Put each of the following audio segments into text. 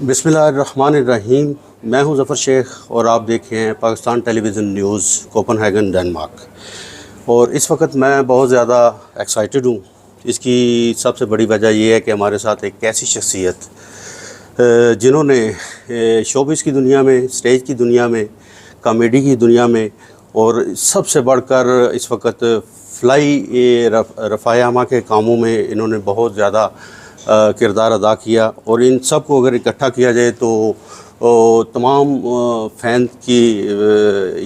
बिस्मिल्लाहिर्रहमानिर्रहीम। मैं हूं ज़फ़र शेख और आप देख रहे हैं Pakistan television news Copenhagen Denmark. और इस वक्त मैं बहुत ज़्यादा एक्साइटेड हूं। इसकी सबसे बड़ी वजह यह है कि हमारे साथ एक ऐसी शख्सियत जिन्होंने शोबिज़ की दुनिया में, स्टेज की दुनिया में, कॉमेडी की दुनिया में और सबसे बढ़कर इस वक्त फ्लाई रफ़ायामा के कामों में इन्होंने बहुत ज़्यादा किरदार अदा किया। और इन सब को अगर इकट्ठा किया जाए तो तमाम फ़ैन की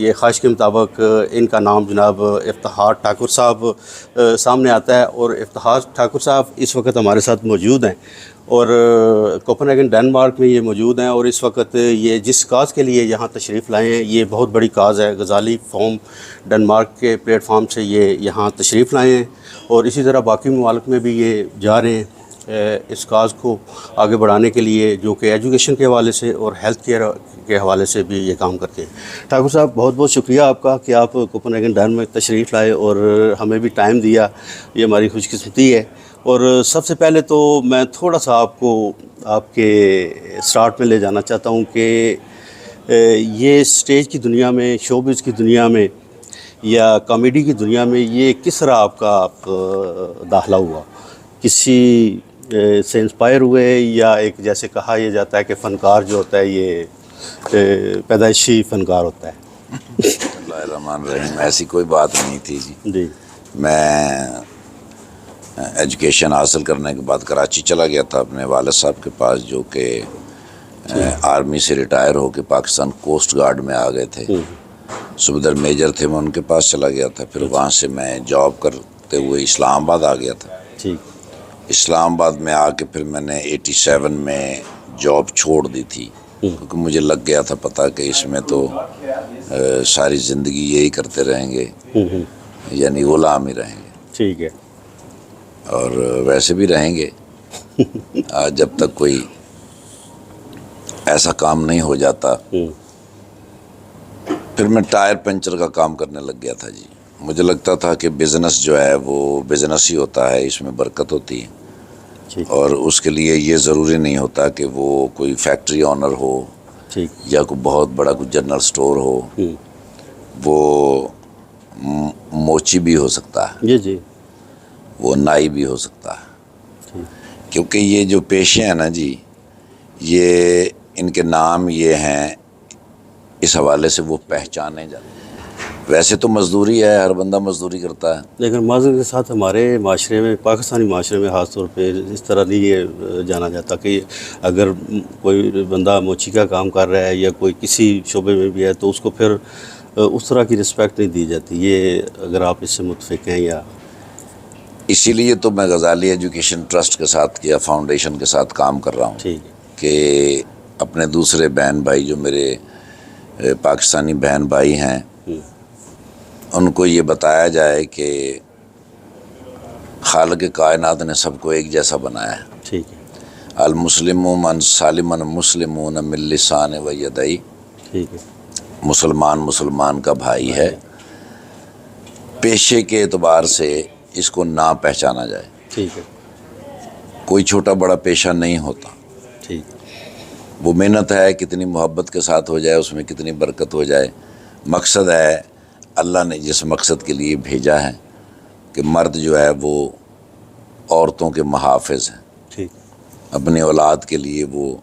ये ख्वाहिश के मुताबिक इनका नाम जनाब इफ्तिखार ठाकुर साहब सामने आता है। और इफ्तिखार ठाकुर साहब इस वक्त हमारे साथ मौजूद हैं और कोपेनहेगन डेनमार्क में ये मौजूद हैं। और इस वक्त ये जिस काज़ के लिए यहाँ तशरीफ़ लाए हैं ये बहुत बड़ी काज़ है। गज़ाली फ़ोरम डेनमार्क के प्लेटफार्म से ये यहाँ तशरीफ़ लाए हैं और इसी तरह बाकी ममालिक में भी ये जा रहे हैं इस काज़ को आगे बढ़ाने के लिए, जो कि एजुकेशन के हवाले से और हेल्थ केयर के हवाले से भी ये काम करते हैं। ठाकुर साहब, बहुत बहुत शुक्रिया आपका कि आप कोपेनहेगन डेनमार्क में तशरीफ़ लाए और हमें भी टाइम दिया, ये हमारी खुशकिस्मती है। और सबसे पहले तो मैं थोड़ा सा आपको आपके स्टार्ट में ले जाना चाहता हूँ कि ये स्टेज की दुनिया में, शोबिज़ की दुनिया में या कॉमेडी की दुनिया में ये किस तरह आपका दाखिला हुआ? किसी से इंस्पायर हुए या एक, जैसे कहा यह जाता है कि फ़नकार जो होता है ये पैदाइशी फ़नकार होता है? अल्लाहुर्रहमानुर्रहीम, ऐसी कोई बात नहीं थी जी। मैं एजुकेशन हासिल करने के बाद कराची चला गया था अपने वालिद साहब के पास, जो कि आर्मी से रिटायर होकर पाकिस्तान कोस्ट गार्ड में आ गए थे। सूबेदार मेजर थे, मैं उनके पास चला गया था। फिर वहाँ से मैं जॉब करते हुए इस्लामाबाद आ गया था। इस्लामाबाद में आके फिर मैंने 87 में जॉब छोड़ दी थी, क्योंकि मुझे लग गया था पता कि इसमें तो सारी ज़िंदगी यही करते रहेंगे, यानी गुलाम ही रहेंगे। ठीक है। और वैसे भी रहेंगे जब तक कोई ऐसा काम नहीं हो जाता। फिर मैं टायर पंचर का काम करने लग गया था जी। मुझे लगता था कि बिज़नेस जो है वो बिज़नेस ही होता है, इसमें बरकत होती है और उसके लिए ये ज़रूरी नहीं होता कि वो कोई फैक्ट्री ऑनर हो या कोई बहुत बड़ा कोई जनरल स्टोर हो। वो मोची भी हो सकता है जी, वो नाई भी हो सकता है, क्योंकि ये जो पेशे हैं ना जी, ये इनके नाम ये हैं, इस हवाले से वो पहचाने जाते हैं। वैसे तो मजदूरी है, हर बंदा मजदूरी करता है, लेकिन माज़रत के साथ हमारे माशरे में, पाकिस्तानी माशरे में ख़ास तौर पे इस तरह नहीं ये जाना जाता कि अगर कोई बंदा मोची का काम कर रहा है या कोई किसी शोबे में भी है तो उसको फिर उस तरह की रिस्पेक्ट नहीं दी जाती। ये अगर आप इससे मुतफ़िक हैं या? इसीलिए तो मैं गज़ाली एजुकेशन ट्रस्ट के साथ या फाउंडेशन के साथ काम कर रहा हूँ कि अपने दूसरे बहन भाई जो मेरे पाकिस्तानी बहन भाई हैं उनको ये बताया जाए कि खालिक़ कायनात ने सबको एक जैसा बनाया है। ठीक है। अल मुस्लिमु मन सालिमन मुस्लिमून मिन लिसान व यदई। ठीक है। मुसलमान मुसलमान का भाई है। पेशे के एतबार से इसको ना पहचाना जाए। ठीक है। कोई छोटा बड़ा पेशा नहीं होता। ठीक। वो मेहनत है, कितनी मोहब्बत के साथ हो जाए उसमें कितनी बरकत हो जाए। मकसद है, अल्लाह ने जिस मकसद के लिए भेजा है कि मर्द जो है वो औरतों के मुहाफ़िज़ हैं। ठीक। अपनी औलाद के लिए वो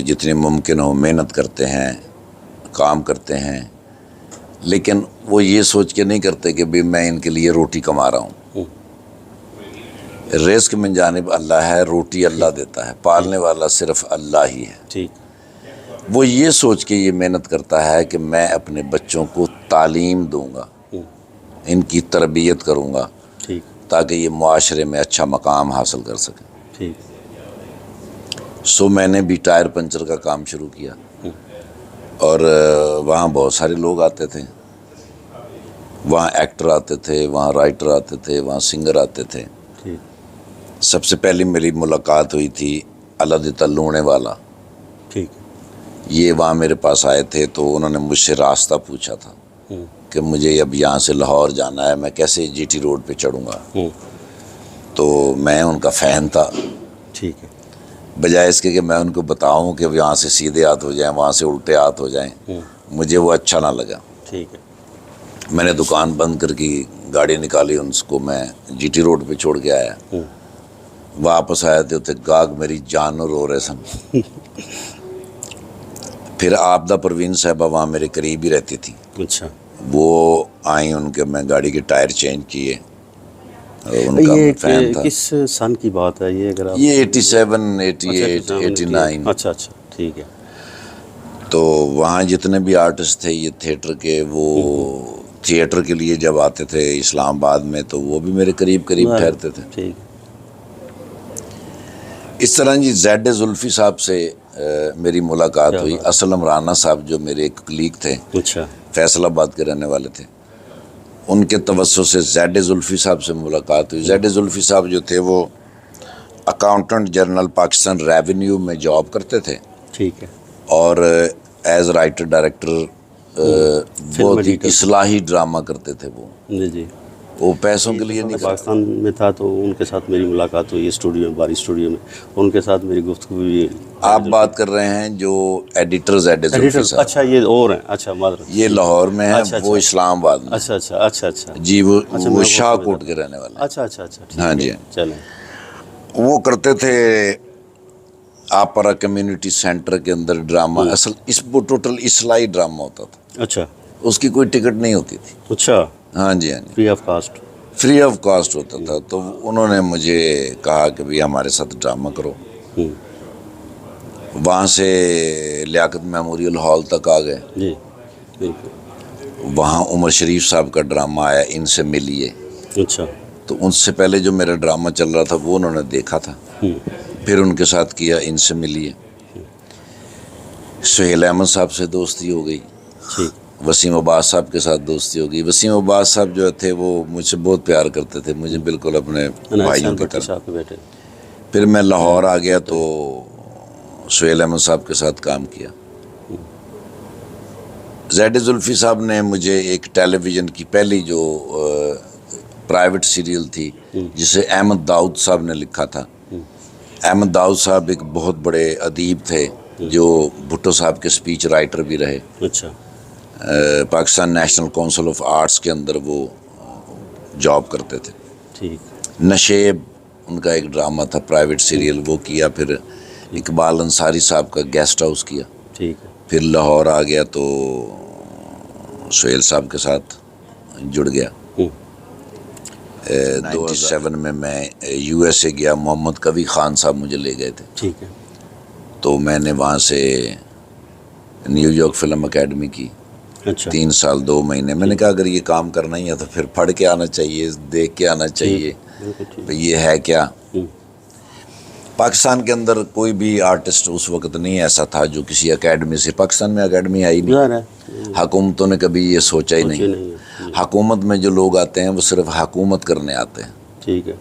जितनी मुमकिन हो मेहनत करते हैं, काम करते हैं, लेकिन वो ये सोच के नहीं करते कि भाई मैं इनके लिए रोटी कमा रहा हूँ। रिज़्क़ मिन जानिब अल्लाह है, रोटी अल्लाह देता है, पालने वाला सिर्फ़ अल्लाह ही है। ठीक। वो ये सोच के ये मेहनत करता है कि मैं अपने बच्चों को तालीम दूंगा, इनकी तरबियत करूंगा, ताकि ये मुआशरे में अच्छा मकाम हासिल कर सकें। ठीक। सो मैंने भी टायर पंचर का काम शुरू किया और वहाँ बहुत सारे लोग आते थे। वहाँ एक्टर आते थे, वहाँ राइटर आते थे, वहाँ सिंगर आते थे। सबसे पहली मेरी मुलाकात हुई थी अलादीता लूणे वाला। ठीक। ये वहाँ मेरे पास आए थे तो उन्होंने मुझसे रास्ता पूछा था कि मुझे अब यहाँ से लाहौर जाना है, मैं कैसे जीटी रोड पे चढ़ूँगा। तो मैं उनका फ़ैन था। ठीक है। बजाय इसके कि मैं उनको बताऊं कि यहाँ से सीधे हाथ हो जाएं, वहाँ से उल्टे हाथ हो जाएं, मुझे वो अच्छा ना लगा। ठीक है। मैंने दुकान बंद करके गाड़ी निकाली, उनको मैं जीटी रोड पे छोड़ के आया। वापस आया तो उते गाग मेरी जान रो रहे सन। फिर आपदा परवीन साहबा वहाँ मेरे करीब ही रहती थी। अच्छा। वो आई, उनके मैं गाड़ी के टायर चेंज किए, उनका ये फैन था। किस सन की बात है ये, अगर आप? ये 87, 88, 89। अच्छा अच्छा, ठीक है। तो वहाँ जितने भी आर्टिस्ट थे ये थिएटर के, वो थिएटर के लिए जब आते थे इस्लामाबाद में, तो वो भी मेरे करीब करीब ठहरते थे। ठीक। इस तरह जी ज़ैड जुल्फ़ी साहब से मेरी मुलाकात हुई। असलम राना साहब जो मेरे एक कलीग थे, अच्छा, फैसलाबाद के रहने वाले थे, उनके तवज्जो से ज़ैड जुल्फ़ी साहब से मुलाकात हुई। ज़ैड जुल्फ़ी साहब जो थे वो अकाउंटेंट जनरल पाकिस्तान रेवेन्यू में जॉब करते थे। ठीक है। और एज राइटर डायरेक्टर बहुत ही इस्लाही ड्रामा करते थे वो। जी जी। वो पैसों के लिए नहीं। पाकिस्तान में था तो उनके साथ मेरी मुलाकात हुई स्टूडियो में, बारी स्टूडियो में, उनके साथ मेरी गुफ्तगू हुई। आप बात कर रहे हैं जो एडिटर ज़ैड जुल्फ़ी साहब। अच्छा, ये और हैं। अच्छा, मादर ये लाहौर में है। अच्छा, वो इस्लामाबाद में। अच्छा अच्छा अच्छा अच्छा जी, वो शाहकोट के रहने वाले। अच्छा अच्छा अच्छा, हाँ जी। चलें। वो करते थे आपरा कम्युनिटी सेंटर के अंदर ड्रामा। असल इस वो टोटल इस्लाही ड्रामा होता था। अच्छा। उसकी कोई टिकट नहीं होती थी। अच्छा। हाँ जी, हाँ जी, free of cost. Free of cost होता था। तो उन्होंने मुझे कहा कि भाई हमारे साथ ड्रामा करो। वहाँ से लियाकत मेमोरियल हॉल तक आ गए। जी बिल्कुल। वहाँ उमर शरीफ साहब का ड्रामा आया, इनसे मिलिए। अच्छा। तो उनसे पहले जो मेरा ड्रामा चल रहा था वो उन्होंने देखा था, फिर उनके साथ किया इनसे मिलिए। सुहेल अहमद साहब से दोस्ती हो गई। ठीक। वसीम अब्बास साहब के साथ दोस्ती हो गई। वसीम अब्बास साहब जो थे वो मुझसे बहुत प्यार करते थे, मुझे बिल्कुल अपने भाइयों की तरह। बेटे। फिर मैं लाहौर आ गया तो सुहेल अहमद साहब के साथ काम किया। ज़ैड जुल्फ़ी साहब ने मुझे एक टेलीविज़न की पहली जो प्राइवेट सीरियल थी जिसे अहमद दाऊद साहब ने लिखा था। अहमद दाऊद साहब एक बहुत बड़े अदीब थे जो भुट्टो साहब के स्पीच राइटर भी रहे। अच्छा। Pakistan national council of arts के अंदर वो जॉब करते थे। ठीक। नशेब उनका एक ड्रामा था प्राइवेट सीरियल, वो किया। फिर इकबाल अंसारी साहब का गेस्ट हाउस किया। ठीक। फिर लाहौर आ गया तो सुहेल साहब के साथ जुड़ गया। 97 में मैं USA गया, मोहम्मद कवी ख़ान साहब मुझे ले गए थे। ठीक है। तो मैंने वहाँ से न्यूयॉर्क फिल्म अकेडमी की। अच्छा। 3 साल 2 महीने। मैंने कहा अगर ये काम करना ही है तो फिर पढ़ के आना चाहिए, देख के आना चाहिए तो ये है क्या। पाकिस्तान के अंदर कोई भी आर्टिस्ट उस वक्त नहीं ऐसा था जो किसी एकेडमी से, पाकिस्तान में एकेडमी आई नहीं, हुकूमतों ने कभी ये सोचा ही नहीं। हुकूमत में जो लोग आते हैं वो सिर्फ हुकूमत करने आते हैं। ठीक है।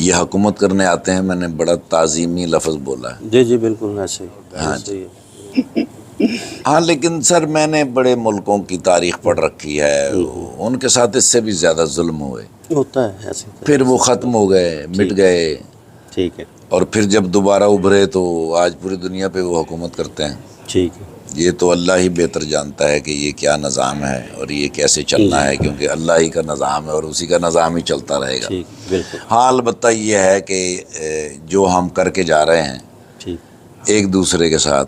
ये हुकूमत करने आते हैं, मैंने बड़ा ताज़ीमी लफ्ज़ बोला है। जी जी बिल्कुल ऐसे ही। हाँ जी। हाँ, लेकिन सर मैंने बड़े मुल्कों की तारीख पढ़ रखी है, उनके साथ इससे भी ज़्यादा जुल्म हुए, होता है ऐसे। फिर वो ख़त्म हो गए, मिट गए। ठीक है। और फिर जब दोबारा उभरे तो आज पूरी दुनिया पे वो हुकूमत करते हैं। ठीक है। ये तो अल्लाह ही बेहतर जानता है कि ये क्या निज़ाम है और ये कैसे चलना है, क्योंकि अल्लाह ही का निज़ाम है और उसी का निज़ाम ही चलता रहेगा। ठीक, बिल्कुल। हाँ, अलबत्ता ये है कि जो हम करके जा रहे हैं ठीक एक दूसरे के साथ,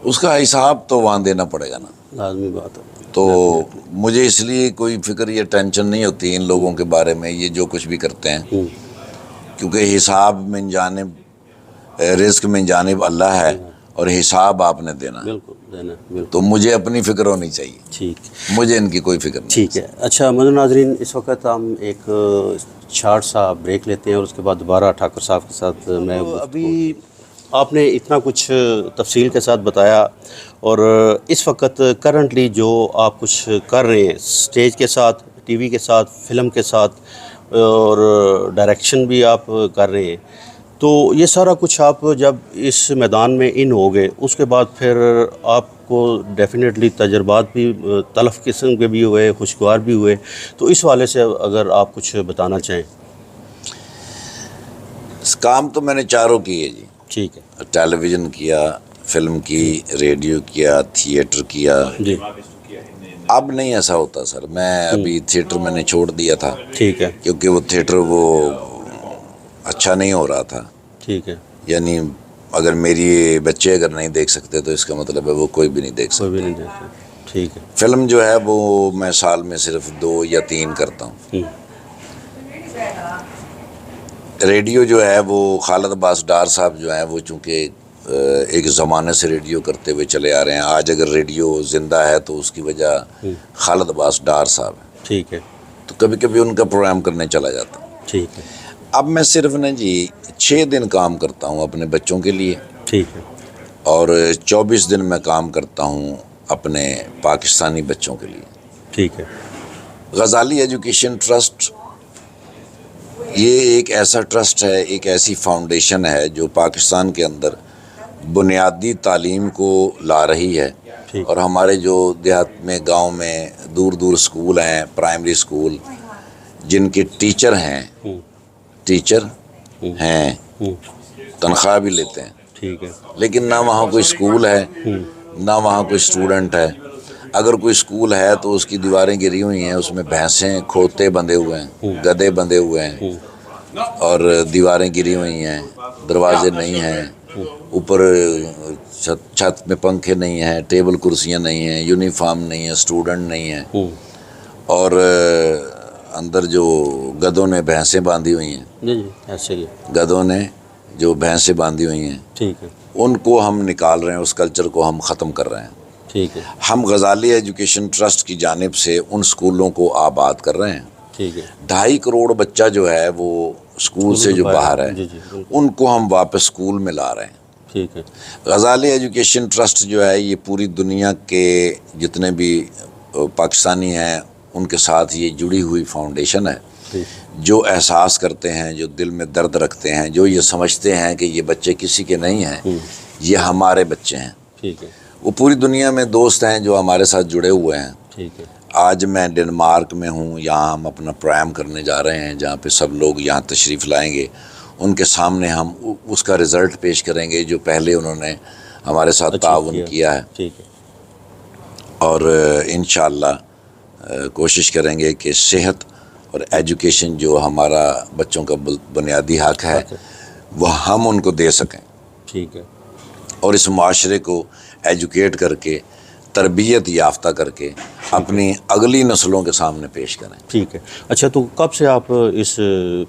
उसका हिसाब तो वहाँ देना पड़ेगा ना, लाज़मी बात है। तो मुझे इसलिए कोई फिक्र या टेंशन नहीं होती इन लोगों के बारे में, ये जो कुछ भी करते हैं, क्योंकि हिसाब में जानिब, रिस्क में जानिब अल्लाह है और हिसाब आपने देना है। बिल्कुल देना, बिल्कुल। तो मुझे अपनी फ़िक्र होनी चाहिए। ठीक। मुझे इनकी कोई फ़िक्र नहीं। ठीक है। अच्छा मज़दूर नाज़रीन, इस वक्त हम एक शार्ट सा ब्रेक लेते हैं और उसके बाद दोबारा ठाकुर साहब के साथ मैं अभी आपने इतना कुछ तफसील के साथ बताया और इस वक्त करंटली जो आप कुछ कर रहे हैं स्टेज के साथ, टीवी के साथ, फिल्म के साथ और डायरेक्शन भी आप कर रहे हैं, तो ये सारा कुछ आप जब इस मैदान में इन हो गए उसके बाद फिर आपको डेफिनेटली तजर्बात भी तलफ़ किस्म के भी हुए, खुशगवार भी हुए, तो इस वाले से अगर आप कुछ बताना चाहें। इस काम तो मैंने चारों किए जी। ठीक है टेलीविज़न किया, फिल्म की, रेडियो किया, थिएटर किया जी। अब नहीं ऐसा होता सर। मैं अभी थिएटर मैंने छोड़ दिया था। ठीक है क्योंकि वो थिएटर वो अच्छा नहीं हो रहा था। ठीक है। यानी अगर मेरी बच्चे अगर नहीं देख सकते तो इसका मतलब है वो कोई भी नहीं देख कोई भी सकता। नहीं देखता। ठीक है। फिल्म जो है वो मैं साल में सिर्फ 2 या 3 करता हूँ। रेडियो जो है वो खालिद अब्बास डार साहब जो है वो चूँकि एक ज़माने से रेडियो करते हुए चले आ रहे हैं। आज अगर रेडियो ज़िंदा है तो उसकी वजह खालिद अब्बास डार साहब है। ठीक है। तो कभी कभी उनका प्रोग्राम करने चला जाता हूँ। ठीक है। अब मैं सिर्फ ना जी 6 दिन काम करता हूँ अपने बच्चों के लिए, ठीक है। और 24 दिन मैं काम करता हूँ अपने पाकिस्तानी बच्चों के लिए। ठीक है। गज़ाली एजुकेशन ट्रस्ट ये एक ऐसा ट्रस्ट है, एक ऐसी फाउंडेशन है जो पाकिस्तान के अंदर बुनियादी तालीम को ला रही है। और हमारे जो देहात में, गांव में दूर दूर स्कूल हैं, प्राइमरी स्कूल, जिनके टीचर हैं, तनख्वाह भी लेते हैं। ठीक है। लेकिन ना वहाँ कोई स्कूल है, ना वहाँ कोई स्टूडेंट है। अगर कोई स्कूल है तो उसकी दीवारें गिरी हुई हैं, उसमें भैंसें, खोते बंधे हुए हैं, गधे बंधे हुए हैं, और दीवारें गिरी हुई हैं, दरवाजे नहीं हैं, ऊपर छत में पंखे नहीं हैं, टेबल कुर्सियाँ नहीं हैं, यूनिफॉर्म नहीं है, स्टूडेंट नहीं है, और अंदर जो गधों ने भैंसें बांधी हुई हैं, जी ऐसे ही गधों ने जो भैंसें बांधी हुई हैं, ठीक है, उनको हम निकाल रहे हैं, उस कल्चर को हम ख़त्म कर रहे हैं। ठीक है। हम गज़ाली एजुकेशन ट्रस्ट की जानिब से उन स्कूलों को आबाद कर रहे हैं। ठीक है। 2.5 करोड़ बच्चा जो है वो स्कूल से जो बाहर है, जी, उनको हम वापस स्कूल में ला रहे हैं। ठीक है। गज़ाली एजुकेशन ट्रस्ट जो है ये पूरी दुनिया के जितने भी पाकिस्तानी हैं उनके साथ ये जुड़ी हुई फाउंडेशन है, जो एहसास करते हैं, जो दिल में दर्द रखते हैं, जो ये समझते हैं कि ये बच्चे किसी के नहीं हैं, ये हमारे बच्चे हैं। ठीक है। वो पूरी दुनिया में दोस्त हैं जो हमारे साथ जुड़े हुए हैं। ठीक है। आज मैं डेनमार्क में हूँ, यहाँ हम अपना प्रोग्राम करने जा रहे हैं, जहाँ पे सब लोग यहाँ तशरीफ़ लाएंगे। उनके सामने हम उसका रिज़ल्ट पेश करेंगे जो पहले उन्होंने हमारे साथ ताउन किया है। ठीक है। और इंशाअल्लाह कोशिश करेंगे कि सेहत और एजुकेशन जो हमारा बच्चों का बुनियादी हक है वो हम उनको दे सकें। ठीक है। और इस माशरे को एजुकेट करके, तरबियत याफ्ता करके अपनी अगली नस्लों के सामने पेश करें। ठीक है। अच्छा, तो कब से आप इस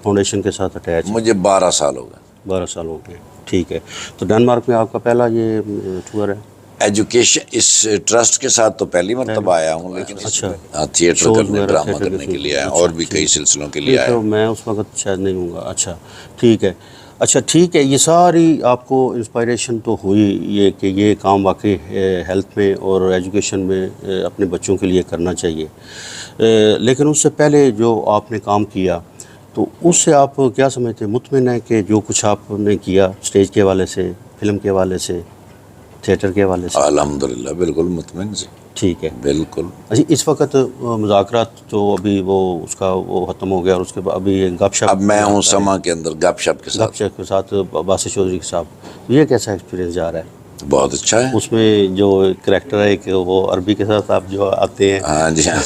फाउंडेशन के साथ अटैच? मुझे 12 साल हो गए। 12 साल हो गए। ठीक है। तो डेनमार्क में आपका पहला ये टूर है? एजुकेशन इस ट्रस्ट के साथ तो पहली मरतबा आया हूँ, लेकिन अच्छा, थिएटर करने, ड्रामा करने के लिए आया, और भी कई सिलसिलों के लिए आया। तो मैं उस वक्त शायद नहीं हूँगा। अच्छा, ठीक है। अच्छा, ठीक है। ये सारी आपको इंस्पायरेशन तो हुई ये कि ये काम वाकई हेल्थ में और एजुकेशन में अपने बच्चों के लिए करना चाहिए, लेकिन उससे पहले जो आपने काम किया तो उससे आप क्या समझते हैं, मुतमिन है कि जो कुछ आपने किया स्टेज के हवाले से, फिल्म के हवाले से, थिएटर के हवाले से? अल्हम्दुलिल्लाह बिल्कुल मुतमिन से। ठीक है, बिल्कुल। अच्छा, इस वक्त मुज़ाकरात तो अभी वो उसका वो ख़त्म हो गया और उसके बाद अभी गपशप। अब मैं हूँ समा के अंदर गपशप के साथ बासित चौधरी साहब। ये कैसा एक्सपीरियंस जा रहा है? बहुत अच्छा है। उसमें जो करैक्टर है कि वो अरबी के साथ आप जो आते हैं, हाँ जी हाँ।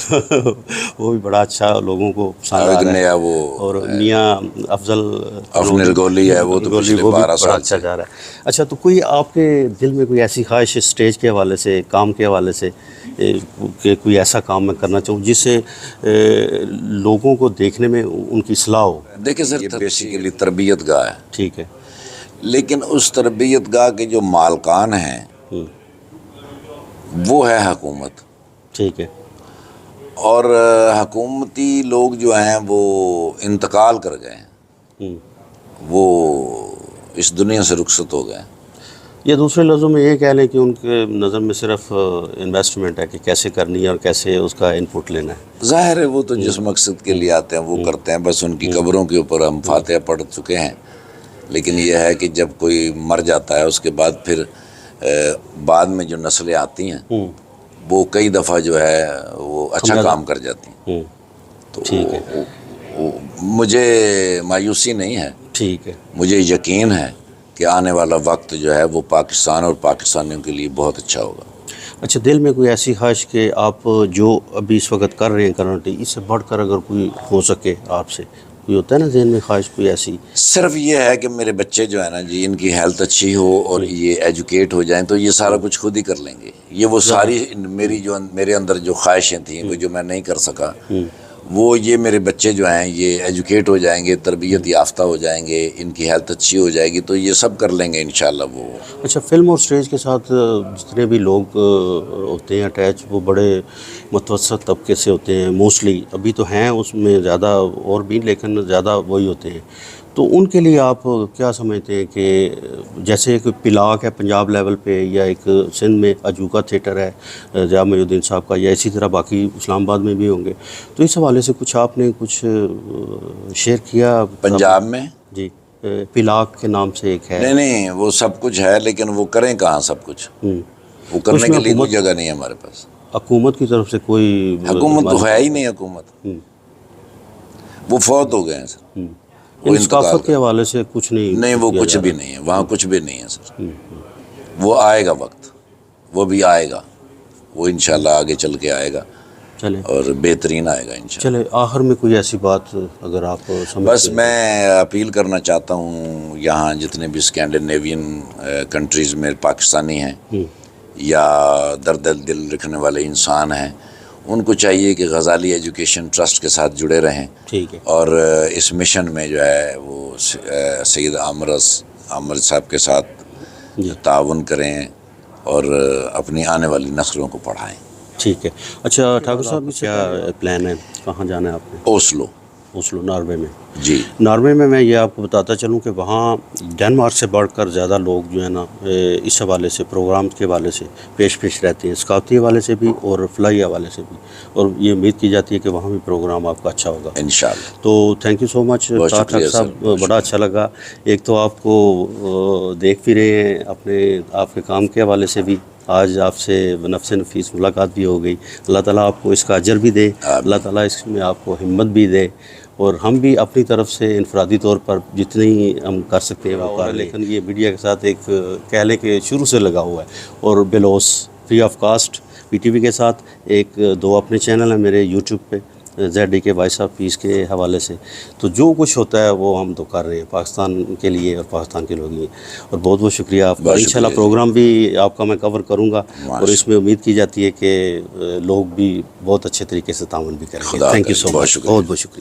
वो भी बड़ा अच्छा लोगों को पसंद आ रहा है। वो और मियाँ अफजल गोली है, वो तो पिछले 12 साल अच्छा जा रहा है। अच्छा, तो कोई आपके दिल में कोई ऐसी ख्वाहिश स्टेज के हवाले से, काम के हवाले से कि कोई ऐसा काम मैं करना चाहूँ जिससे लोगों को देखने में उनकी इस्लाह हो? देखिए सर, ये बेसिकली तरबियत गाह है। ठीक है। लेकिन उस तरबियत गाह के जो मालकान हैं वो है हुकूमत। ठीक है। और हुकूमती लोग जो हैं वो इंतकाल कर गए हैं, वो इस दुनिया से रुखसत हो गए। ये दूसरे लफ्ज़ों में ये कह लें कि उनके नज़र में सिर्फ इन्वेस्टमेंट है कि कैसे करनी है और कैसे उसका इनपुट लेना है। ज़ाहिर है वो तो जिस मकसद के लिए आते हैं वो करते हैं। बस उनकी कब्रों के ऊपर हम फातिहा पढ़ चुके हैं। लेकिन यह है कि जब कोई मर जाता है उसके बाद फिर बाद में जो नस्लें आती हैं वो कई दफ़ा जो है वो अच्छा काम कर जाती हैं। तो ठीक है। मुझे मायूसी नहीं है ठीक है। मुझे यकीन है कि आने वाला वक्त जो है वो पाकिस्तान और पाकिस्तानियों के लिए बहुत अच्छा होगा। अच्छा, दिल में कोई ऐसी ख्वाहिश कि आप जो अभी इस वक्त कर रहे हैं करंटली, इससे बढ़कर अगर कोई हो सके आपसे, कोई होता है ना जहन में ख्वाहिश कोई ऐसी? सिर्फ ये है कि मेरे बच्चे जो है ना जी, इनकी हेल्थ अच्छी हो और ये एजुकेट हो जाएं तो ये सारा कुछ खुद ही कर लेंगे। ये वो सारी मेरी जो मेरे अंदर जो ख्वाहिशें थी जो मैं नहीं कर सका, वो ये मेरे बच्चे जो हैं ये एजुकेट हो जाएंगे, तरबियत याफ्ता हो जाएंगे, इनकी हेल्थ अच्छी हो जाएगी तो ये सब कर लेंगे इंशाल्लाह वो। अच्छा, फिल्म और स्टेज के साथ जितने भी लोग होते हैं अटैच, वो बड़े मुतवस्सत तबके से होते हैं मोस्टली, अभी तो हैं उसमें ज़्यादा और भी, लेकिन ज़्यादा वही होते हैं। तो उनके लिए आप क्या समझते हैं कि जैसे एक पिलाक है पंजाब लेवल पे, या एक सिंध में अजूका थिएटर है जया मयूद्दीन साहब का, या इसी तरह बाकी इस्लामाबाद में भी होंगे, तो इस हवाले से कुछ आपने कुछ शेयर किया? पंजाब में जी, पिलाक के नाम से एक है। नहीं वो सब कुछ है, लेकिन वो करें कहाँ सब कुछ? वो करने उसमें के लिए कोई जगह नहीं है हमारे पास। हुकूमत की तरफ से कोई हुकूमत तो है ही नहीं। हुकूमत वो फौत हो गए हैं सर। वो इंसाफत के हवाले से कुछ नहीं? नहीं वो कुछ भी नहीं है वहाँ, कुछ भी नहीं है सर। वो आएगा वक्त, वो भी आएगा, वो इंशाल्लाह आगे चल के आएगा। चले, और बेहतरीन आएगा इंशाल्लाह। चले, आखिर में कोई ऐसी बात अगर आप बस मैं अपील करना चाहता हूँ, यहाँ जितने भी स्कैंडिनेवियन कंट्रीज़ में पाकिस्तानी हैं या दर्द दिल रखने वाले इंसान हैं, उनको चाहिए कि गज़ाली एजुकेशन ट्रस्ट के साथ जुड़े रहें। ठीक है। और इस मिशन में जो है वो सैयद आमर साहब के साथ ताउन करें और अपनी आने वाली नस्लों को पढ़ाएं। ठीक है। अच्छा ठाकुर साहब, क्या प्लान है, कहाँ जाना है आपने? ओस्लो, नॉर्वे में। जी, नॉर्वे में मैं ये आपको बताता चलूँ कि वहाँ डेनमार्क से बढ़कर ज़्यादा लोग जो है ना इस हवाले से, प्रोग्राम के हवाले से पेश रहते हैं, सकाफती हवाले से भी और फ्लाई हवाले से भी, और ये उम्मीद की जाती है कि वहाँ भी प्रोग्राम आपका अच्छा होगा इंशाल्लाह। तो thank you so much Thakur साहब, बड़ा अच्छा लगा। एक तो आपको देख भी रहे हैं अपने आपके काम के हवाले से भी, आज आपसे नफ्स नफीस मुलाकात भी हो गई। अल्लाह ताला आपको इसका अजर भी दे, अल्लाह ताला इसमें आपको हिम्मत भी दे, और हम भी अपनी तरफ से इनफरादी तौर पर जितनी हम कर सकते हैं वो कर। लेकिन ये मीडिया के साथ एक कह लें कि शुरू से लगा हुआ है, और बेलोस फ्री ऑफ कास्ट PTV के साथ एक 2 अपने चैनल हैं मेरे यूट्यूब पे, ZDK वॉइस ऑफ पीस के हवाले से। तो जो कुछ होता है वो हम तो कर रहे हैं पाकिस्तान के लिए और पाकिस्तान के लोग ही। और बहुत बहुत शुक्रिया आपका। इंशाल्लाह प्रोग्राम भी आपका मैं कवर करूँगा, और इसमें उम्मीद की जाती है कि लोग भी बहुत अच्छे तरीके से ताउन भी करेंगे। थैंक यू सो मच, बहुत बहुत शुक्रिया।